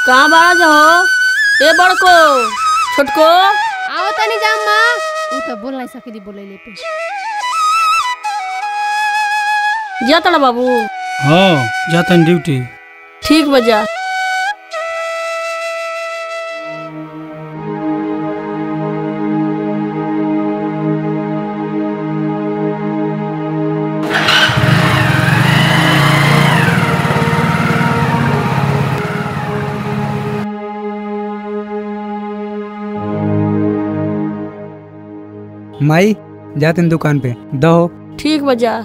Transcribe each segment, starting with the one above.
कहाँ बाड़ा जाओ? ए बड़को छोटको आओ तनी जा माँ। तू तो बोल नहीं सकेली बोले ले पे। जा तड़ा बाबू। हाँ जाता ड्यूटी। ठीक बजा। माई जाते दुकान पे दो। ठीक बजा।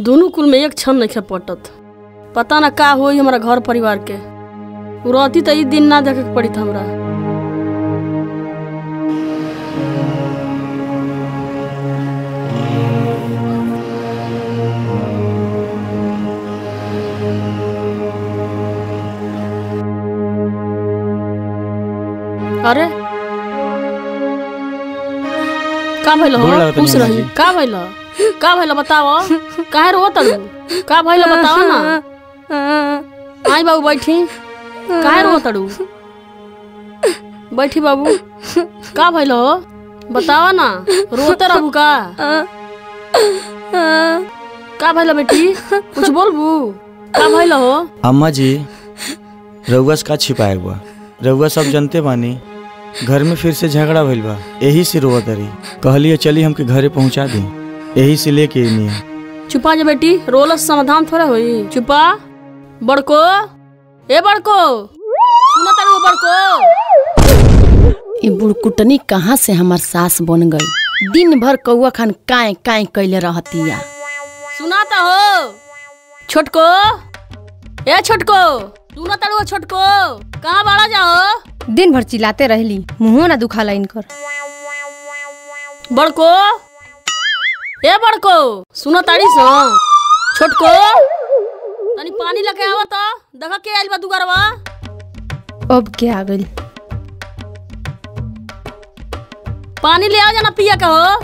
दोनों कुल में एक क्षण नहीं पटत। पता ना का होई हमारा घर परिवार के। रहती तो ई दिन ना देखे के पड़ी था हमरा। अरे का भइल हो? खुश रही। का भइल? का भइल बताओ? काहे रोत तू? का भइल बताओ ना। आई बाबू बैठी। काहे रोत तू? बैठी बाबू। का भइल हो? बताओ ना। रोते रहू का? का भइल बेटी? कुछ बोलबू? का भइल हो? अम्मा जी रउआ से का छिपाए हुआ? रउआ सब जानते बानी घर में फिर से झगड़ा भइल बा, यही से रोवत रही। कहलिए चली हमके घरे पहुंचा दी, यही से लेके नहीं है। चुपा जा बेटी, रोलस समाधान थोड़ा होई। चुपा। बड़को ए बड़को सुना तारू बड़को। ये बुड़कुटनी कहाँ से हमार सास बन गई। दिन भर कौआ खान काए काए कैले रहतिया। सुनाता हो छोटको? ए छोटको सुना तारू छोटको? कहाँ बाड़ा जाओ? दिन भर चिल्लाते रहली, मुँह ना दुखाला इनकर। बड़को ए बड़को सुनो ताड़ी सो। छोटको तनी पानी लेके आवा तो। देखा के आइल बा दुगरवा। अब क्या आ गइल? पानी ले आ जाना पिया का हो।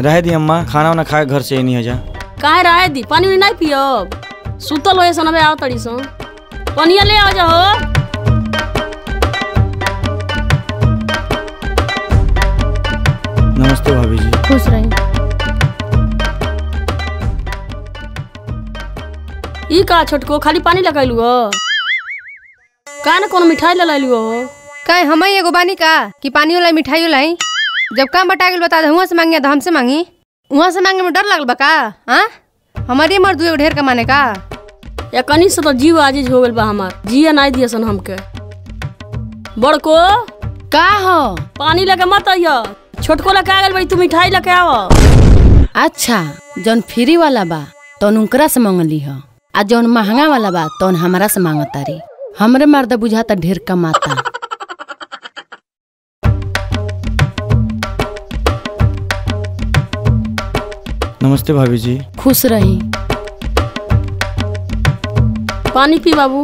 रह दी अम्मा, खाना वाना खा घर से नहीं हो जा। काहे रहे दी? पानी नहीं पियब। सुतल होए सनबे आओ तड़ी सो। पानी ले आ जाओ। नमस्ते भाभी जी। खुश रही। ई का छोटको खाली पानी लगाइलू हो? का ना कोनो मिठाई ले लाइलू हो? कहे हम एगो बानी का कि पानी वाला मिठाई वाला? जब काम बटा गेल बता दे। हुआ से मांगे तो हमसे मांगी? वहाँ से मांगे में डर लगल बा का? हाँ हमारी मर्द दुए ढेर कमाने का। या कनी से तो जीव आजीज हो गेल बा हमार। जिया नहीं दिया सन हमके। बड़को का हो? पानी लेके मत आइयो। छोटको लेके आ गेल बड़ी, तू मिठाई लेके आओ। अच्छा जौन फ्री वाला बा तौन उनकरा से मांगली हो, आ जौन महंगा वाला बा तौन हमारा से मांगतारी। हमरे मर्द बुझाता ढेर कमाता। नमस्ते भाभी जी। खुश रही। पानी पी बाबू।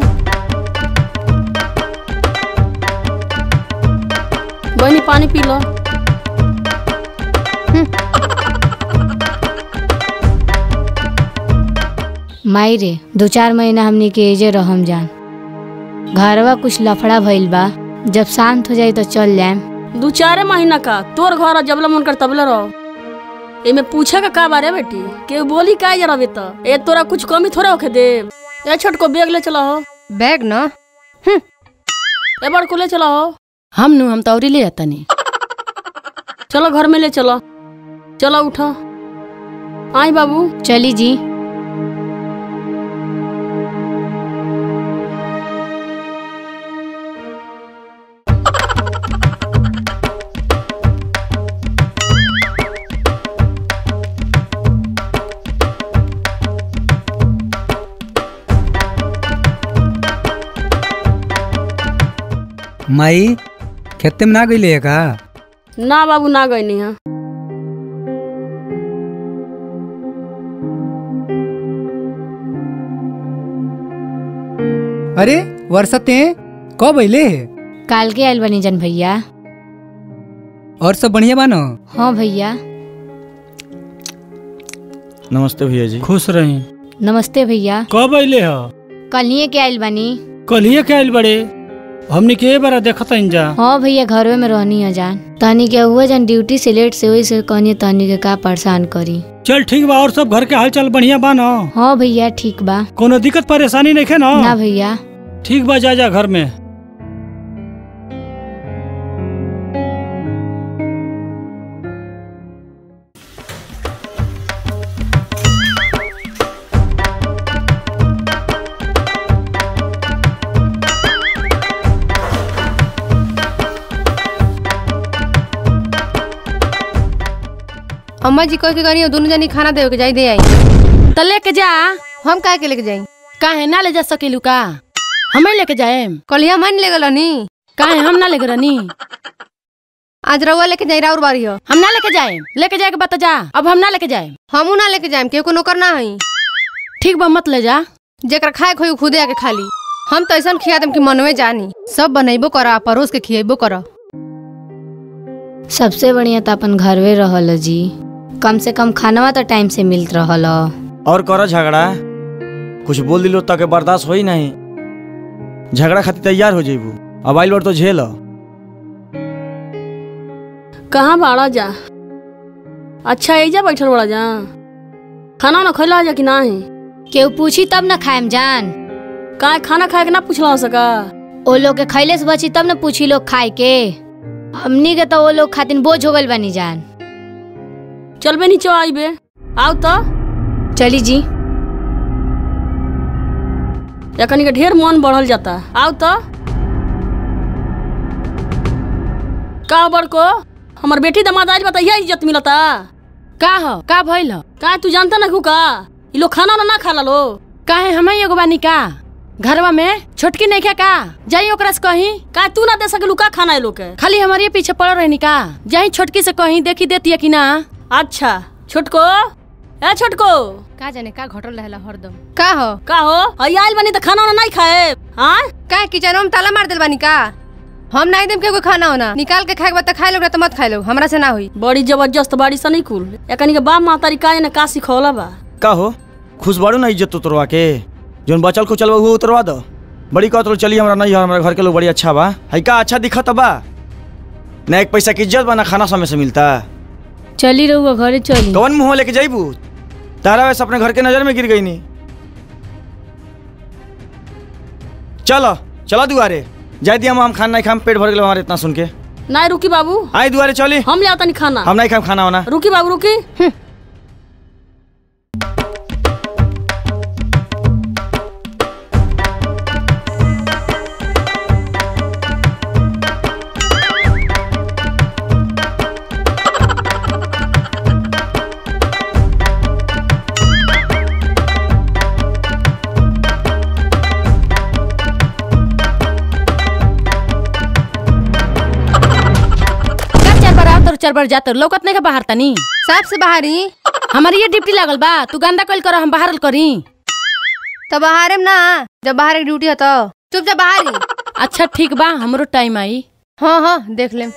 बहनी पानी पी लो। माई रे 2-4 महीना हमनी के एजे रहम जान। घरवा कुछ लफड़ा भइल बा, जब शांत हो जाई तो चल जाएम। 2-4 महीना का तोर घर जबला मन कर तबला रहो। एमे पूछे का बारे बेटी? के बोली का जरा बेटा? ए तोरा कुछ कमी थोड़ा होके दे। ए छोटको बैग ले चला हो। बैग न ए बड़को ले चला हो। हम तौरी ले जाता नहीं। चलो घर में ले चलो। चलो उठो। आई बाबू। चली जी। माई खेते में ना गई का? ना बाबू ना गई है। अरे वर्षते कब अइले? काल के आयल बनी जन भैया। और सब बढ़िया बानो? हाँ भैया। नमस्ते भैया जी। खुश रही। नमस्ते भैया। कब अइले ह? कलिए के आयल बनी। कलिए के आइल बड़े? हमने के बारा देखत जा। हाँ भैया घरवे में रहनी है जान। तहनी के हुआ जान ड्यूटी से लेट से वही से कहनी तहनी के का परेशान करी। चल ठीक बा। और सब घर के हाल चाल बढ़िया बा न? हाँ भैया ठीक बा। कोनो दिक्कत परेशानी नहीं है न? ना भैया। ठीक बा, जा घर में। अम्मा जी कह के गनी दोनों जनी खाना देवे के जाई दे आई। तो लेके जा। हम काहे के लेके जाई? काहे ना ले जा सकेलू का? हमें लेके जाए। कलिया मन ले गलनी। काहे हम ना लेके रहनी? आज रउआ लेके जाई राउर बारी हो। हम ना लेके जाए। लेके जाए के बता जा। अब हम ना लेके जाए। हमू ना लेके जाए, केहू को नौकर ना हई। ठीक बा, मत ले जा। जेकर खाए खोई खुदे आके खाली। हम तो ऐसा खिया देम कि मनवे जानी। सब बनैबो करा, परोस के खियेबो करा। सबसे बढ़िया तो अपन घरवे रहल जी। कम से कम खानवा तो टाइम से मिलत रहल। और करो झगड़ा, कुछ बोल दिलो तक बर्दाश्त होई नहीं। झगड़ा खातिर तैयार हो जेबू। अब आइल बार तो झेल। कहाँ बाड़ा जा? अच्छा एजा बैठल बड़ा जा। खाना ना खैला जा कि ना है? केहू पूछी तब न खाएम जान। का खाना खाए के ना पूछला हो सका? ओ लोग के खैले से बची तब न पूछी लोग खाए के। हमनी के तो वो लोग खातिर बोझ हो गइल बनी जान। चलबे नीचे आइबे। आओ तो। चली जी। या कनी के ढेर मन बढ़ल जाता। आओ तो। का बड़को हमर बेटी दामाद आज बताइए इज्जत मिलता। का हो? का भइल हो? का तू जानता ना का ई लोग खाना ना खा लो। काहे हमें एगो बानी का? घरवा में छोटकी नहीं क्या का? जाई ओकरा से कहीं। का तू ना दे सकेलू का खाना है लोग के? खाली हमारे पीछे पड़ रहनी का? जाई छोटकी से कहीं देखी देती है कि ना। अच्छा छोटको, ए छोटको। का जाने का घटल रहेला हरदम। का हो? आइल बनी तो खाना ना नहीं खाए। हाँ का किचन में ताला मार देल बानी का? हम नहीं देम के कोई खाना होना। निकाल के खाए के बता, खाए लोग तो मत खाए लोग, हमरा से ना हुई। बड़ी जबरदस्त बाड़ी सा नहीं कुल। एकनी के बाप मातारी का ने का सिखौला बा। का हो खुश बाड़ू ना इज्जत उतरवा के? जोन बचल को चलवा वो उतरवा दो। बड़ी कहत चली हमरा नहीं, हमारे घर के लोग बड़ी अच्छा बा। है का अच्छा दिखत बा ना? एक पैसा की इज्जत बा ना खाना समय से मिलता। चली रहुआ घरे चली। कौन मुँह लेके जाइबू? तारा वैसे अपने घर के नजर में गिर गई नी। चलो चलो दुआरे जाए दिया। हम खाना नहीं खाम, पेट भर गए हमारे इतना सुन के। नहीं रुकी बाबू। आई दुआरे चली। हम ले आता नहीं खाना। हम नहीं खाम खाना होना। रुकी बाबू रुकी। चल बार जातर लौकत नहीं का बाहर तनी। साहब से बाहरी हमारी ये ड्यूटी लागल बा। तू गंदा कल कर, हम बाहर करी। तो बाहर ना, जब बाहर की ड्यूटी है तो चुपचाप बाहरी। अच्छा ठीक बा, हमरो टाइम आई। हाँ हाँ देख ले।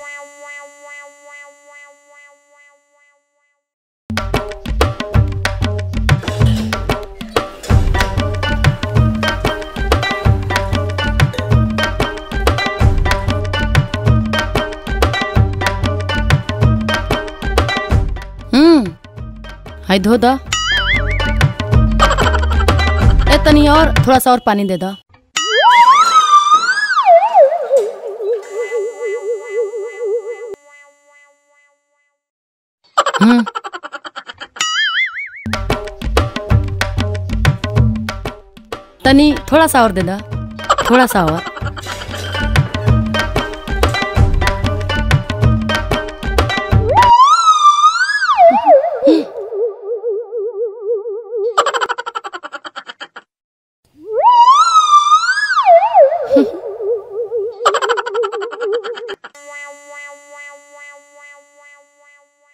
हाय धो दा। तनी और थोड़ा सा और पानी दे दो। तनी थोड़ा सा और दे दा, थोड़ा सा और।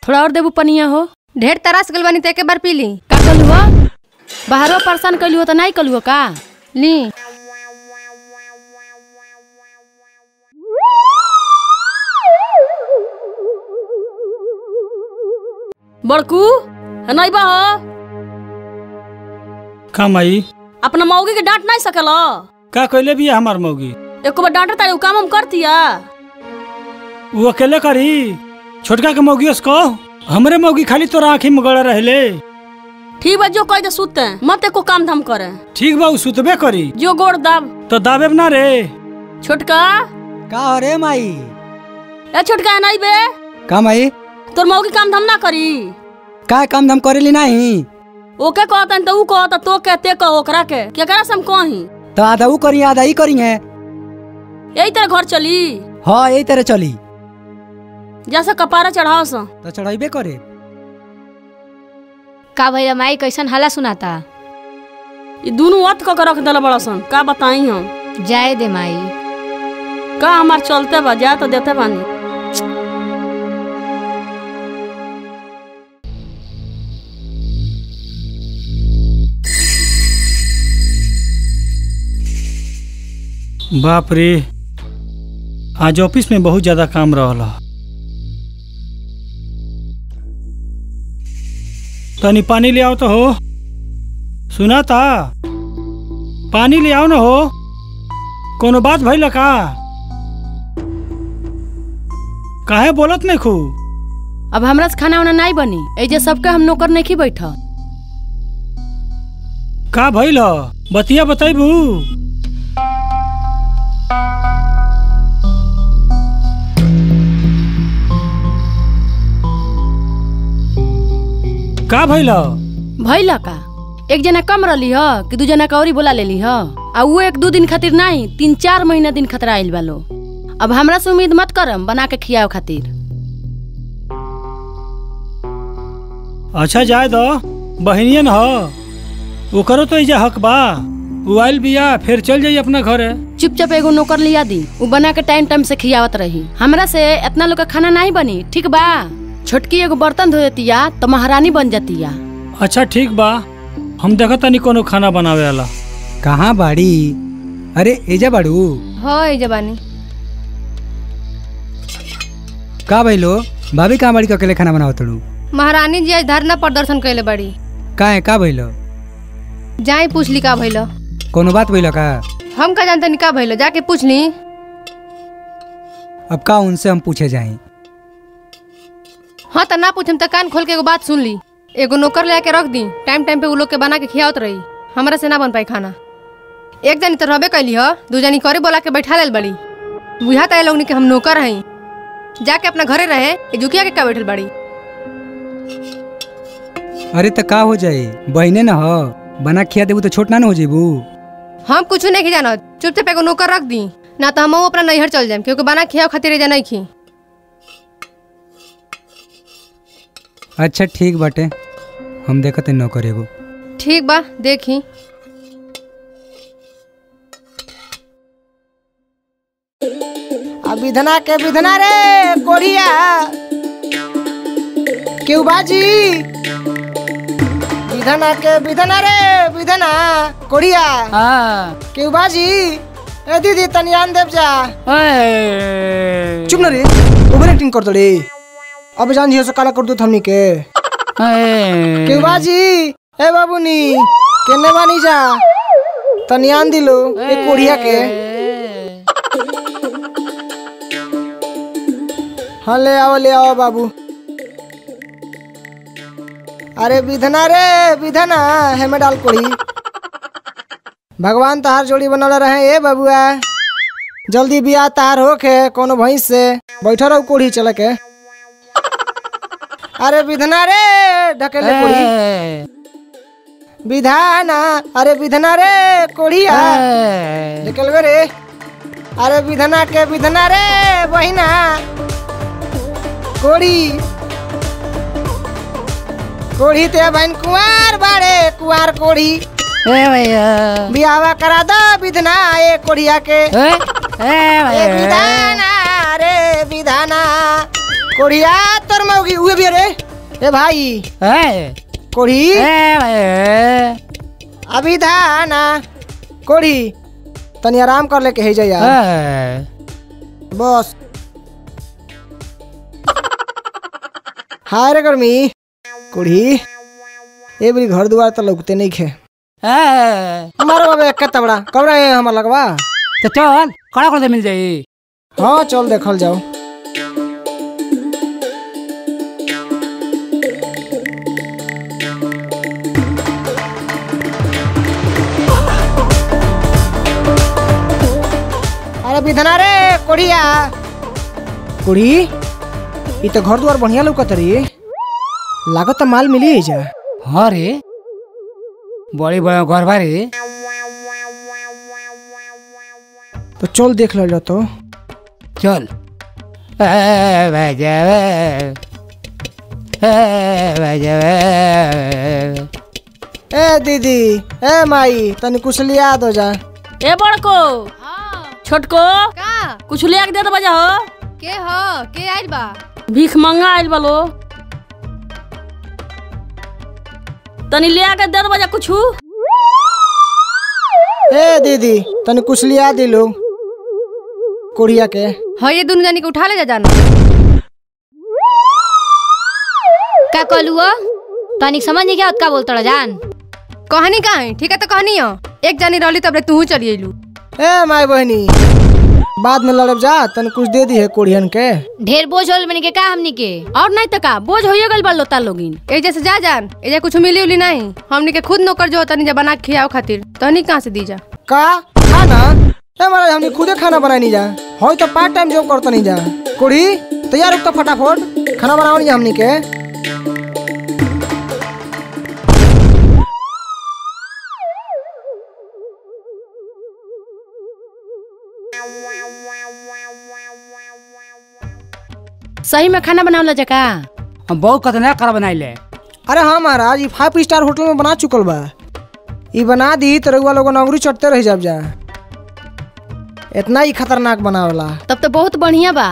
थोड़ा और देबू पनिया हो। ढेर तरस गल बानी तो एक बार पी ली। का कलू हो? बाहरों परेशान कलू हो तो नहीं कलू हो का? ली बड़कू नहीं बा का माई अपना मौगी के डांट नहीं सकेला। का कहले भी हमार मौगी एक बार डांटे तारी काम हम करतिया। वो अकेले करी छोटका के मौगी उसको हमरे मौगी खाली तोरा आँखी में गड़ा रहले। ठीक बा जो कह दे सुते मत एको काम धाम करे। ठीक बा उ सुतबे करी जो गोड़ दाब तो दाबे ना रे। छोटका का रे माई? ए छोटका नहीं बे का माई? तोर मौगी काम धाम ना करी। का काम धाम करेली नहीं? ओके कहता तो ऊ कहता तो कहते कहो ओकरा के केकरा से हम कही। तो आधा ऊ करी आधा ही करी है। यही तरह घर चली। हाँ यही तरह चली। जैसे कपारा चढ़ाओ सो तो चढ़ाइबे करे। का भैया माई कैसन हला सुनाता? ये दोनों वत को रख दल बड़ा सन का बताई हम। जाए दे माई का हमार चलते बा जा तो देते बानी। बाप रे आज ऑफिस में बहुत ज्यादा काम रहला। तनी पानी ले आओ तो हो। सुना था पानी ले आओ ना हो। कोनो बात भइल का? काहे बोलत नहीं खू? अब हमरा से खाना वाना नहीं बनी ऐजे सबके हम नौकर नहीं बैठा। का भइल बतिया बताइबू? का भइला? भइला का एक जना कम रही ह कि दू जना का औरी बोला लेली ह। आ वो एक दो दिन खातिर नहीं 3-4 महीना दिन खातिर आइल बालो। अब हमरा से उम्मीद मत करम बना के खियाओ खातिर। अच्छा जाए दो बहनियन ह वो करो तो इजा हक बा। वो आइल बिया फिर चल जाई अपना घरे। चुपचाप एगो नौकर लिया दी वो बना के टाइम टाइम से खियावत रही। हमरा से इतना लोग का खाना नहीं बनी ठीक बा। छोटकी एगो बर्तन धो देतिया तो महारानी बन जातिया। अच्छा ठीक बा हम देखा तनी कोनो खाना बनावे वाला। कहाँ बाड़ी? अरे एजा बाड़ू? हो एजा बानी। का भइलो? भाभी कहाँ बाड़ी? अकेले खाना बनावत तड़ू? महारानी जी आज धरना प्रदर्शन कैले बड़ी। का भइलो? जाई पूछ ली का भइलो। कोनो बात भइलो का? हम का जानते नहीं का भइलो जाके पूछ ली। अब का उनसे हम पूछे जाए? हाँ तो ना पूछम तो कान खोल के एगो बात सुन ली। एगो नौकर ले आके रख दी टाइम टाइम पे वो लोग के बना के खियावत रही। हमरा से ना बन पाई खाना। एक जनी तो रहबे कैली ह दू जनी करे बोला के बैठा लेल बड़ी। बुझा तो लोग के हम नौकर हई जाके अपना घरे रहे जुकिया के का बैठल बड़ी। अरे तो का हो जाए बहने ना हो बना खिया देबू तो छोट ना हो जेबू। हम कुछ नहीं जाना चुपचाप एगो नौकर रख दी ना तो हम अपना नैहर चल जाए क्योंकि बना खिया खातिर जा नहीं खी। अच्छा ठीक बाटे हम देखते नौकर एगो। ठीक बा देखी। विधना के विधना रे कोढ़िया क्यों बाजी? विधना के विधना रे विधना कोढ़िया क्यों बाजी? ए दीदी तनी आन देव जा। चुप ना रे ओवर एक्टिंग कर रे। अब जान जियो से काला कर दो हमनी के। क्यों बाजी? ए बाबूनी केने बानी जा तनी आन दिलो ए कोढ़िया के। हाँ ले आओ बाबू। अरे विधना रे विधना है में डाल कोढ़ी। भगवान तहार जोड़ी बनौले रहे ए बबुआ। जल्दी बियाह तहार होके कोनो भैंस से बैठा रहो कोढ़ी चले के। अरे विधना रे ढकेले कोढ़ी। विधाना अरे विधना रे कोढ़िया निकल गए रे। अरे विधना के विधना रे बहिना कोढ़ी कोढ़ी ते बहन कुंवार बाड़े कुंवार कोढ़ी बियावा करा दो विधना ए कोढ़िया के ए विधाना रे विधाना कोढ़िया तोर मौगी उहे भी रे। ए भाई कोढ़ी अभिधाना कोढ़ी तनी आराम कर ले के है जा बस। हाय रे गर्मी कोढ़ी ए बड़ी घर दुआर तो लौकते नहीं खे हमारा बाबा एक तबड़ा कबड़ा है हमारा लगवा तो चल कड़ा कर दे मिल जाई। हाँ चल देखल जाओ। अरे विधना रे कोढ़िया कोढ़ी ये तो घर द्वार बढ़िया लौकत रे लागत तो माल मिली जा। हाँ रे बड़ी बड़ा घर बारे तो चल देख लो तो चल ए दीदी ए माई तनी कुछ लिया दो जा। ए बड़को छोटको का कुछ ले के दे दो बजा हो। के आइल बा भीख मंगा आइल बालो तनी ले के दे दो बजा कुछ। ए दीदी तनी कुछ लिया दिलो कोढ़िया के। हाँ ये दोनों जानी के उठा ले जा जाना। का कहलू तनिक समझ नहीं क्या का बोलता जान। कहानी का है ठीक है तो कहानी है एक जानी रहली तब तू चली अइलू। ए माई बहनी बाद में लड़ब जा तन कुछ दे दी है कोढ़ियन के। ढेर बोझ होल बन के का हमनी के और नहीं तो का बोझ होइए गइल बा लोता लोगिन। ए जैसे जा जान ए कुछ मिली उली नहीं हमनी के खुद नौकर जो तनी जा बना के खियाओ खातिर तनी कहां से दी जा का खाना ए मारा हमनी खुदे खाना बनाई नहीं जा होय तो पार्ट टाइम जॉब करत नहीं जा। कोढ़ी तैयार हो तो फटाफट खाना बनाओ नहीं हमनी के। सही में खाना बनावला जका हम बहुत खतरनाक खाना बनाई ले। अरे हाँ महाराज ये 5 स्टार होटल में बना चुकल बा ये बना दी तो रउआ लोगन अंगुरी चटते रह जाब जा इतना ही खतरनाक बनावला। तब तो बहुत बढ़िया बा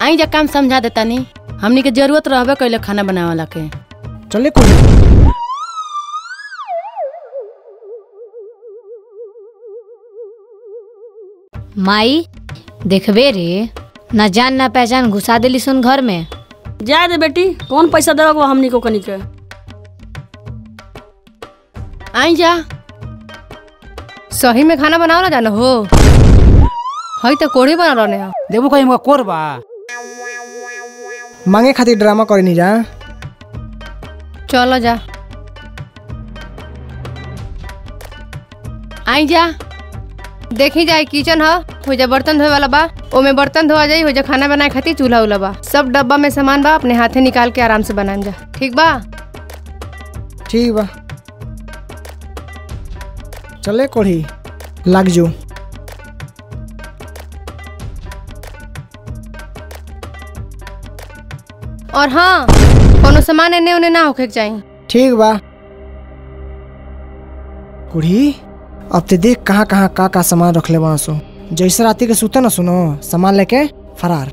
आई जा काम समझा देता नी हमनी के जरूरत रहबे कइले खाना बनावला के। चले कोढ़ी माई देखबे रे न जान न पहचान घुसा देली सुन घर में। जा दे बेटी कौन पैसा दे हमनी को कनी के। आई जा सही में खाना बनाओ ना जाना हो हई तो कोढ़ी बना रहने हो देबो कहीं मुका कोरबा मांगे खातिर ड्रामा करे नहीं जा। चलो जा आई जा देखी जाए किचन हो जा बर्तन धोए वाला बा ओमे बर्तन धोआ जाई हो जा खाना बनाए खातिर चूल्हा उला बा सब डब्बा में सामान बा अपने हाथे निकाल के आराम से बनाएम जा ठीक बा। ठीक बा चले कोढ़ी लग जो। और हाँ कोनो सामान एने ओने ना होके चाहिए। ठीक बा कोढ़ी अब ते देख कहाँ कहाँ का सामान रख ले सो जैसे राती के सुते न सुनो सामान लेके फरार।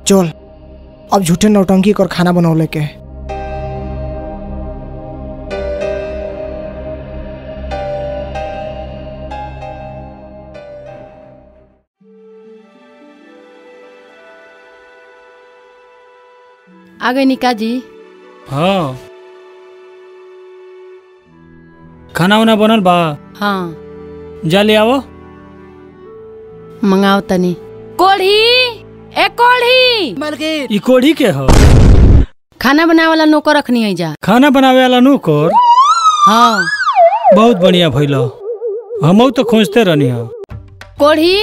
चल अब झूठे नौटंकी कर खाना बनाओ लेके। आ गई निका जी। हाँ खाना उना बनल बा। हाँ जा ले आवो मंगाओ तनी। कोढ़ी ए कोढ़ी मालकिन ई कोढ़ी के हो। खाना बनावे वाला नौकर रखनी है जा। खाना बनावे वाला नौकर। हाँ बहुत बढ़िया भइलो हमहू तो खोजते रहनी हो। कोढ़ी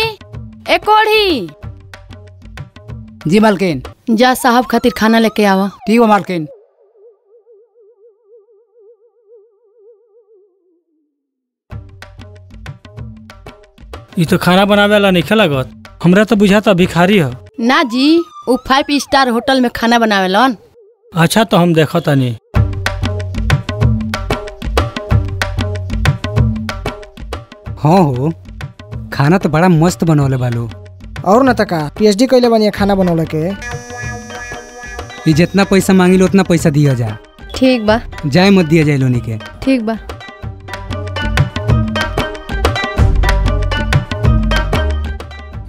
ए कोढ़ी जी मालकिन। जा साहब खातिर खाना लेके आवा। ठीक है मालकिन। ये तो खाना बनावे वाला नहीं लागत, हमरा तो बुझाता भिखारी है। ना जी, वो 5 स्टार होटल में खाना बनावेलन। अच्छा तो हम देखो तनी। हाँ हो, खाना तो बड़ा मस्त बनौले बालो। और न तका PhD कैले बनिया खाना बनौले के। ये जितना पैसा मांगी लो उतना पैसा दिया जा। ठीक बा। जाए मत दिया जाए लोनी के। ठीक बा।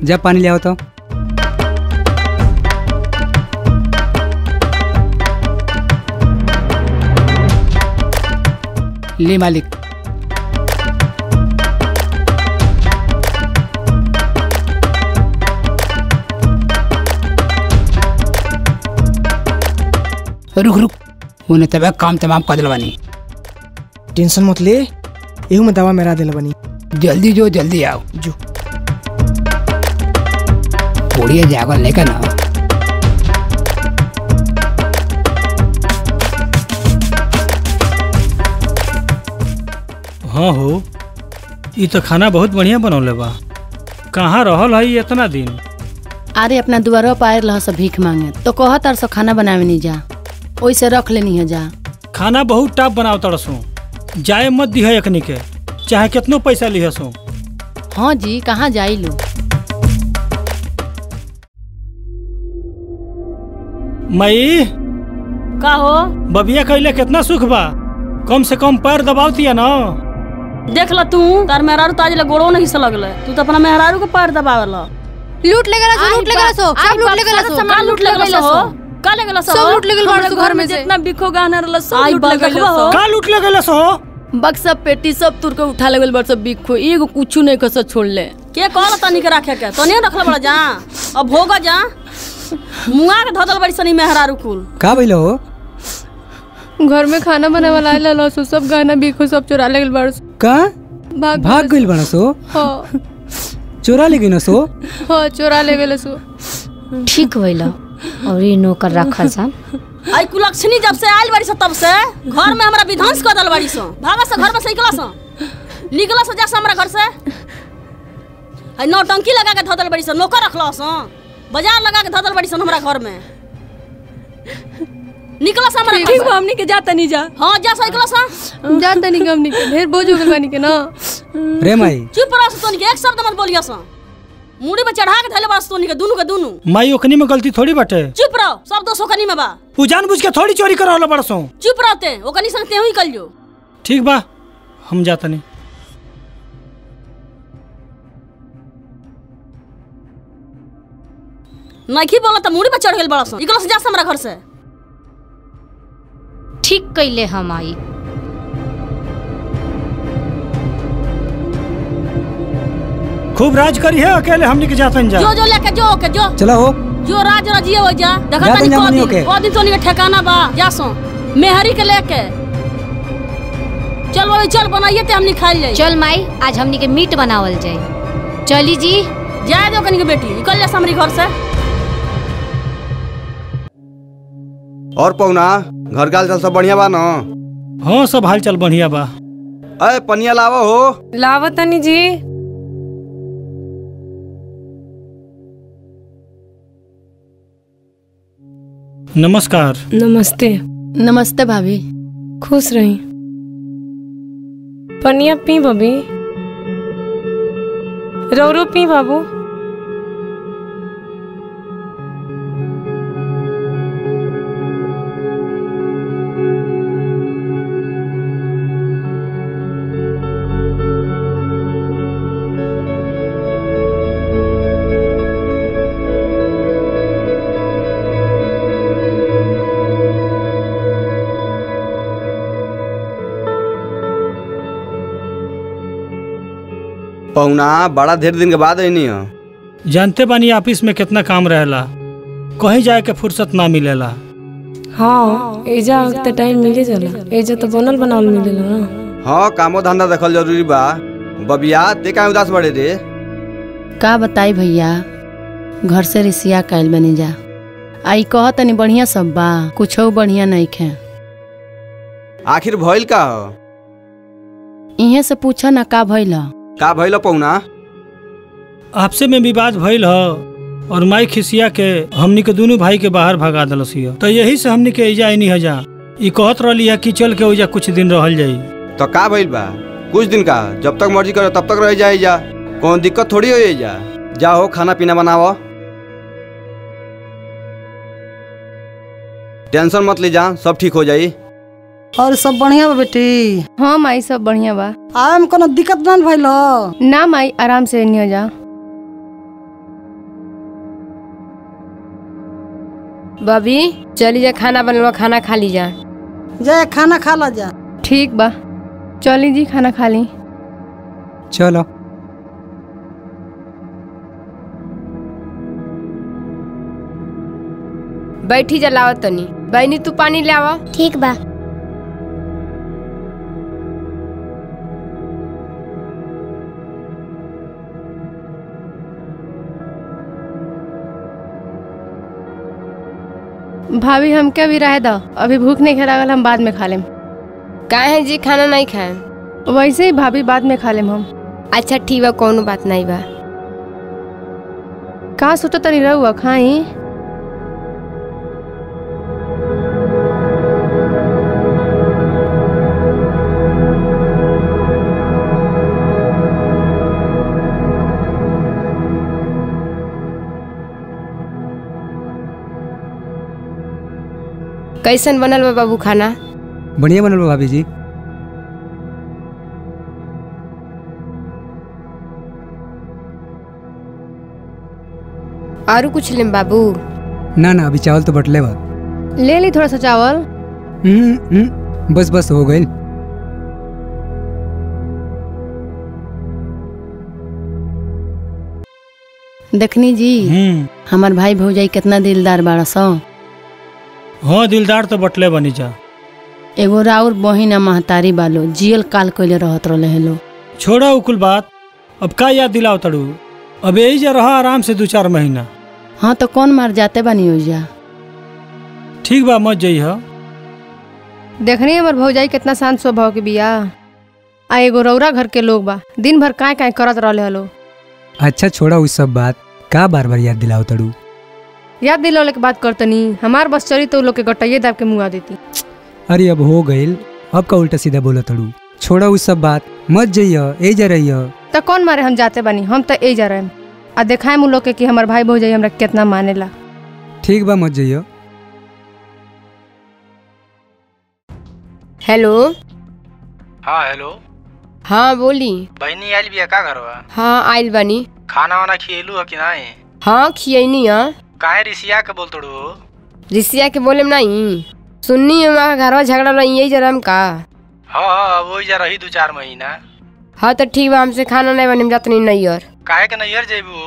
जा पानी ले आओ तो। ले मालिक। रुक रुक, उन्हें तब काम तमाम कर दिलवानी। टेंशन मत ले, एहू में दवा मेरा दिल बनी। जल्दी जो, जल्दी आओ जो। बढ़िया जागल लेकर ना। हाँ हो, ये तो खाना बहुत बढ़िया बनौले बा। कहाँ रहल है इतना दिन? अरे अपना दुआरो पायर रह सब भीख मांगे तो कह तार सो खाना बनावे नहीं जा, ओइसे रख लेनी है जा। खाना बहुत टॉप बनाव तड़सो, जाए मत दिह एकनी के, चाहे कितनो पैसा लिहसो। हाँ जी, कहाँ जाई लो। मई का हो? बबिया कैले कितना सुख बा, कम से कम पैर दबावतिया ना। देख ल तू, तार मेहरारू ताज ले गोड़ो नहीं से लगले, तू तो अपना मेहरारू के पैर दबावेला। लूट ले गला सो, लूट ले गला सो, सब लूट ले गला सो। का लूट ले गला सो? का ले गला सो? सब लूट ले गल बाड़ घर में जितना बिखो गहना रहल सब लूट ले गला सो। का लूट ले गला सो? बक्सा पेटी सब तुर के उठा लेगल बड़ सब बिखो, एगो कुछ नहीं कस छोड़ ले। के कहल तनी के रखे के? तनी रखल बड़ा जा, अब भोगा जा। मुआ के धदल बड़ी सनी मेहरारू कुल। का भइलो हो? घर में खाना बनावे वाला आइला सो, सब गहना बिखो सब चुरा ले गल बाड़। का भाग गइल बना सो? हाँ। चोरा ले गई सो? हाँ, चोरा ले गल सो। ठीक भइला। और ये नौकर रखा सा। आई कुलक्षणी जब से आइल बाड़ी सो तब से घर में हमरा विध्वंस कर दल बाड़ी सो। भागा से घर में से निकला सो जा से हमरा घर से। आई नौटंकी लगा के धदल बाड़ी सो, नौकर रखला सो, बाजार लगा के धदल बाड़ी सो हमरा घर में। निकला सा हमरा। ठीक बा, हमनी के जाता नहीं जा। हां जा सा निकला सा। जाता नहीं हमनी के, ढेर बोझ हो गइल बानी के ना। रे माई चुप रह तोनी के, एक शब्द मत बोलिया सा। मुड़ी में चढ़ा के धैले बास तोनी के दोनों के दोनों। माई ओखनी में गलती थोड़ी बाटे। चुप रहो, सब दोष ओखनी में बा। तू जानबूझ के थोड़ी चोरी करावला बड़सो। चुप रहते, ओखनी संग तेहू ही कल जो। ठीक बा, हम जाता नहीं। नइखी बोला त मुड़ी पे चढ़ गेल बड़सो। निकला से जा से हमरा घर से। ठीक कैले हम आई। खूब राज करी है, अकेले हमनी के जातन जा। जो जो लेके जो के जो। चलो हो। जो राज रजिए हो जा। देखा जा तनी तनी को ओके। दिन, को दिन तोनी के ठिकाना बा। जा सो मेहरी के लेके चल वो चल बनाइए ते हमनी खाई ले। चल माई, आज हमनी के मीट बनावल जाए। चली जी। जाए दो कनी के बेटी, निकल जा हमरी घर से। और पौना घर का हाल सब बढ़िया बा न? हाँ सब हाल चाल बढ़िया बा। अरे पनिया लावा हो। लावत तनी जी। नमस्कार। नमस्ते। नमस्ते भाभी। खुश रही। पनिया पी बबी। रो पी बाबू। पौना बड़ा ढेर दिन के बाद आई है। जानते बानी ऑफिस में कितना काम रहेला, कहीं जाए के फुर्सत ना मिलेला। हाँ, एजा वक्त टाइम मिले जाला, एजा तो बनल बनावल मिलेला ना। हाँ, कामो धंधा देखल जरूरी बा। बबिया ते काहे उदास बड़े रे? का बताई भैया, घर से रिसिया कैल बनी जा। आई कह तनी बढ़िया सब बा, कुछो बढ़िया नहीं खे। आखिर भइल का हो? इहे से पूछा ना का भइल। का भइल पौना? आपसे में विवाद भइल ह और माई खिसिया के हमनी के दोनों भाई के बाहर भगा दिलस हिय। तो यही से हमनी के एजा नहीं हजा ई कहत रहली है कि चल के ओजा कुछ दिन रहल जाई। तो का भइल बा? कुछ दिन का, जब तक मर्जी करो तब तक रह जाए जा, कौन दिक्कत थोड़ी हो जा। जाओ खाना पीना बनाओ, टेंशन मत ले जा, सब ठीक हो जाई। और सब बढ़िया बा बेटी? हाँ माई सब बढ़िया बा। आम कोनो दिक्कत ना भइल? ना माई आराम से नहीं हो जा। बबी चली जा, खाना बनवा, खाना खा ली जा। जा खाना खा ला जा। ठीक बा, चली जी खाना खा ली। चलो। बैठी जा, लावा तनी। बहनी तू पानी ले आवा। ठीक बा। भाभी हमके भी रह दो, अभी भूख नहीं लागल, हम बाद में खा लेम। काहे जी खाना नहीं खाए? वैसे ही भाभी बाद में खा लेम हम। अच्छा ठीक बा, कोनो बात नहीं बा। कहाँ सोचो तनी रहुआ खाई। कैसन बनल बा बाबू खाना? बढ़िया बनल बा भाभी जी। आरू कुछ लेम बाबू? ना ना, अभी चावल तो बटले बा। ले ली थोड़ा सा चावल। बस बस हो गई। देखनी जी हमार भाई भौजाई कितना दिलदार बाड़ा सो। हाँ दिलदार तो बटले बनी जा। एगो राउर बहिन महतारी बालो जियल काल कइले रहत रहले हेलो। छोड़ा उकुल बात, अब का याद दिलाओ तड़ू। अब यही जा रहा आराम से 2-4 महीना। हाँ तो कौन मार जाते बानी हो जा। ठीक बा, मत जाइह। देखनी हमार भौजाई कितना शांत स्वभाव के बिया। आ एगो रौरा घर के लोग बा, दिन भर काय काय करत रहले हलो। अच्छा छोड़ा उस सब बात, का बार बार याद दिलाओ तड़ू। याद दिलाने के बात करतनी, हमार बस चली तो लोग के गटैये दाब के मुँह देती। अरे अब हो गईल, अब का उल्टा सीधा बोला तड़ू। छोड़ा उस सब बात, मत जाइए, ए जा रही है। तो कौन मारे हम जाते बानी, हम तो ए जा रहे। आ देखाए मुँह लोग के कि हमार भाई भौजाई हमरा कितना मानेला। ठीक बा, मत जाइए। हेलो। हाँ हेलो। हाँ बोली। बहनी आइल बिया का घरवा? हाँ आइल बानी। खाना वाना खिएलू है कि नहीं? हाँ खियनी है। काहे रिसिया के बोल तोड़ू? रिसिया के बोले नहीं, सुननी है वहाँ घरवा झगड़ा रही यही जरा का। हाँ वो जा रही 2-4 महीना। हाँ तो ठीक बा, हमसे खाना नहीं बने जात नहीं यार। काहे के नहीं जेबू?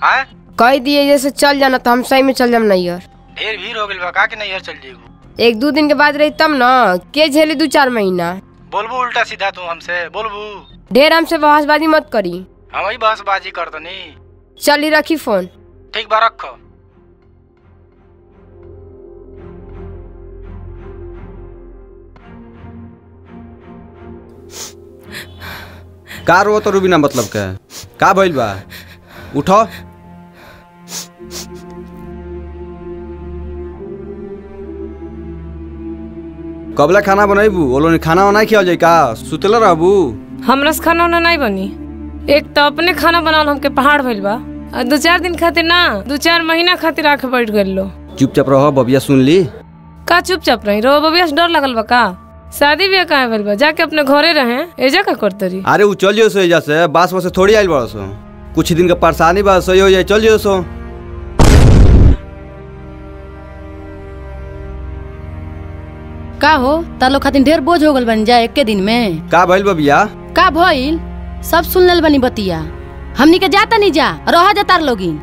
हाँ कह दिए जैसे चल जाना तो हम सही में चल जाम नहीं यार। ढेर भीड़ हो गइल बा, का के नहीं चल जेबू? 1-2 दिन के बाद रही तब ना, के झेली 2-4 महीना। बोलबू उल्टा सीधा तू हमसे बोलबू। ढेर हमसे बहसबाजी मत करी। हम ही बहसबाजी करतनी। चली रखी फोन। ठीक बा रख। का रो तो रूबीना मतलब के का भइल बा? उठो। कबला खाना बनाइबू? ओलो ने खाना बनाई खिया जाई का? सुतला रहबू? हमरा से खाना वाना नहीं बनी। एक तो अपने खाना बनावल हमके पहाड़ भइल बा, और 2-4 दिन खातिर ना 2-4 महीना खातिर आके बैठ गइल लो। चुपचाप रहो, बबिया सुन ली। का चुपचाप रही रो? बबिया से डर लगल बा का? शादी ब्याह काहे भइल बा? जाके अपने घरे रहे, एजा का करतरी? अरे उ चल जियो सो एजा से, बास से थोड़ी आइल बड़ सो। कुछ दिन का परेशानी बा, सही हो जाए, चल जियो सो। का हो तालो खातिर ढेर बोझ हो गल बन जा एक दिन में। का भइल बबिया? का भइल सब सुन लेल बनी बतिया। हमनी के जाता नहीं जा, रह जाता लोगिन।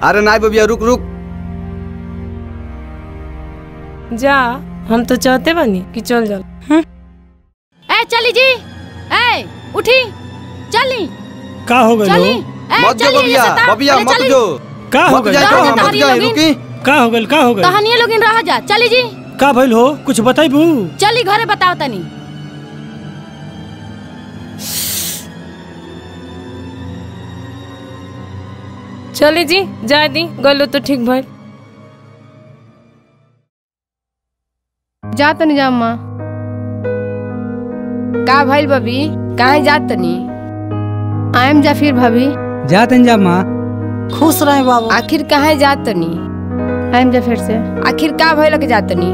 अरे नहीं बबिया, रुक रुक जा, हम तो चाहते बनी कि चल जा। ए चली जी, ए उठी चली। का हो गइल? मत जो बबिया, बबिया मत जो। का हो गइल? रुकी। का हो गइल? का हो गइल? कहानियां लोगिन रह जा, चली जी। का भइल हो? कुछ बताइबू? चली घरे बताओ तनी। चली जी जाए दी गलो तो ठीक भइल। जा तनी जा अम्मा। का भइल बबी कहाँ जात तनी? आयम जा फिर भाभी। जा तनी जा माँ। खुश रहे बाबू। आखिर कहाँ जात तनी? आयम जा फिर से। आखिर का भइल के जात तनी?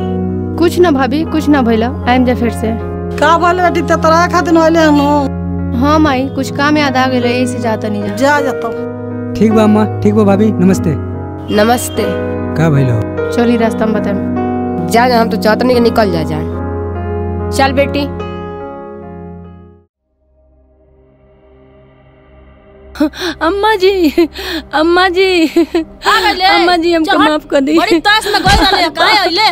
कुछ ना भाभी कुछ ना भइल। आयम जा फिर से। का भइल बेटी ततरा खातिर होइले हम। हाँ माई कुछ काम याद आ गेल ऐसे जा तनी जा। जा तो ठीक बा अम्मा ठीक बा भाभी नमस्ते। नमस्ते। का भइलो? चली रास्ता में बताएं। जा हम तो चाहते नहीं कि निकल जा चल बेटी। अम्मा जी अम्मा जी हमको माफ कर दी। बड़ी ताश में गई रहले काहे आइले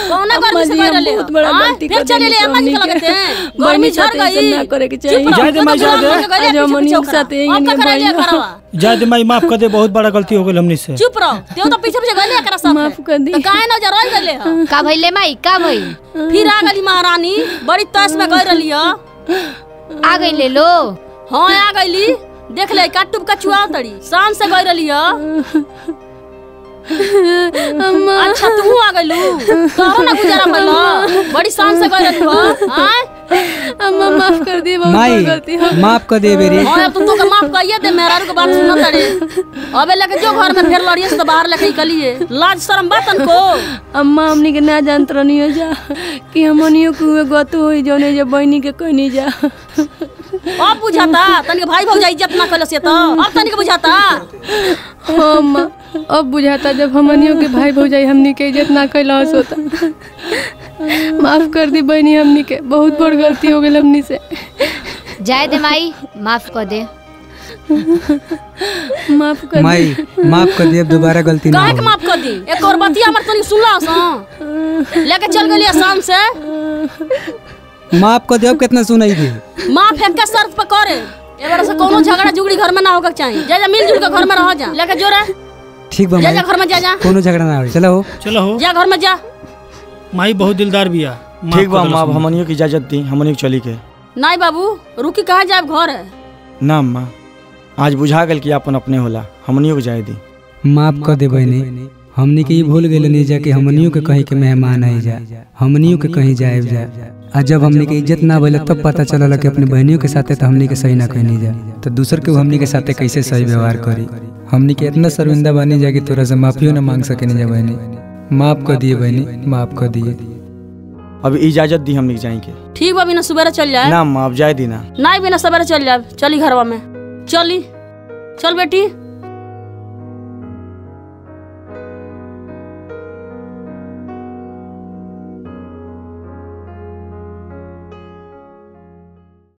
कौन गर्मी से गई रहले बहुत बड़ा गलती कर चले ले अम्मा जी के लगते हैं गर्मी झड़ गई ना करे के चाहिए। जा दे माई जा दे आज मनियों के साथ यही ने भाई जा दे माई माफ कर दे बहुत बड़ा गलती हो गेल हमनी से। चुप रहो तेओ तो पीछे पीछे गले एकरा साथ माफ कर दी। तो काहे न जा रह गले ह का भइले माई का भइल? फिर आ गली महारानी बड़ी ताश में गई रहली ह आ गई ले लो। हां आ गईली देख ले काटुब कचुआ तड़ी शाम से गई रहली ह। अम्मा अच्छा तू आ गइलू तोरो ना गुजारा भइल बड़ी शान से गई रहली ह। हां अम्मा माफ कर दी बहुत माई गलती हो। माफ कर दे बेरी। हां अब तो माफ कइए दे मेहरारू के बात सुन तड़े अबे लेके जो घर में फिर लड़िए से बाहर लेके निकलिए लाज शर्म बातन को। अम्मा हमनी के ना जानत रहनी हो जा कि हमनियो के गतो होई जौने जे बहनी के कहनी जा। अब बुझाता तनिक भाई भौजाई इज्जत ना कइल से तो अब तनिक बुझाता। हाँ अम्मा अब बुझाता जब हमनियों के भाई भौजाई हमनी के इज्जत ना कैलास होता। माफ कर दी बहनी हमनी के बहुत बड़ गलती हो गई हमनी से। जाए दे माई माफ कर दे। माफ कर माई माफ कर दे अब दोबारा गलती ना काहे के हो। माफ कर दी एक और बतिया हमर तनी सुनला सा लेके चल गेली शाम से। माफ कर दे अब कितना सुनाई दे। माफ एक के शर्त पे करे एबार से कोनो झगड़ा जुगड़ी घर में ना होगा चाहिए। जा जा मिलजुल के घर में रह जा लेके जो रे ठीक बा जा माई जा घर में जा कोनो झगड़ा ना होई। चलो हो जा घर में जा। माई बहुत दिलदार बिया। ठीक बा अम्मा अब हमनियों की इजाजत दी हमनियों के चली के। नहीं बाबू रुकी कहाँ जाए घर है ना अम्मा आज बुझा गल कि अपन अपने होला हमनियों को जाए दी। माफ कर दे बहनी हमनी के ये भूल गए नहीं जा के हमनियों के कहीं के मेहमान आई जा हमनियों के कहीं जाए जा। आज जब हमनी के इज्जत ना भइल तब पता चलल कि अपने बहनियों के साथे तो हमनी के सही ना कहनी जा तो दूसर के हमनी के साथे कैसे सही व्यवहार करी। हमनी के इतना शर्मिंदा बनी जा कि तोरा से माफियो ना मांग सके जा बहनी। माफ कर दिए बहनी माफ कर दिए। अब इजाजत दी हमनी जाएंगे। ठीक बा बिना सुबह चल जाए ना अम्मा अब जाए दी ना। नहीं बिना सवेरे चल जाए चली घरवा में चली चल बेटी।